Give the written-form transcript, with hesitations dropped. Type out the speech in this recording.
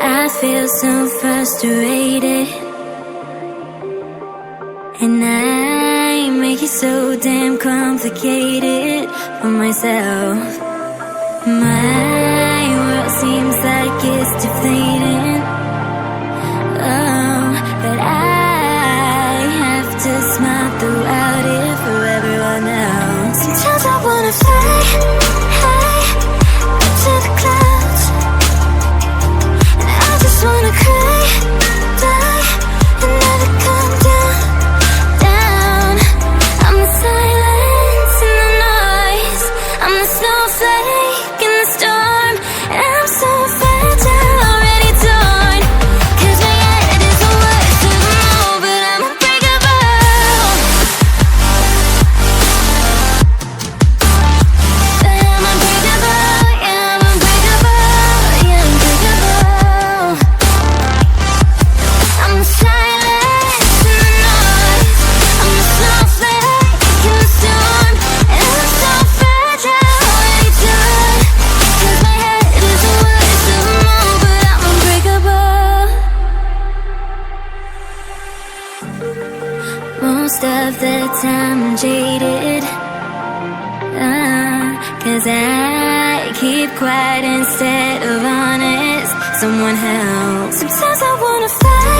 I feel so frustrated, and I make it so damn complicated for myself. My world seems like it's deflating. Oh, but I have to smile throughout it for everyone else. Sometimes I wanna fly high up to the clouds, and I just wanna cry, die, and never come down, down. I'm the silence and the noise, I'm the snowflake in the storm, and I'm so fragile, already torn. 'Cause my head is the worst of them all, but I'm unbreakable. But I'm unbreakable, yeah, I'm unbreakable, yeah, unbreakable. I'm the silence and the noise, I'm the snowflake in the storm, and I'm so fragile, already done. 'Cause my head is the worst of them all, but I'm unbreakable. Most of the time I'm jaded, 'cause I keep quiet instead of honest. Someone help. Sometimes I wanna fly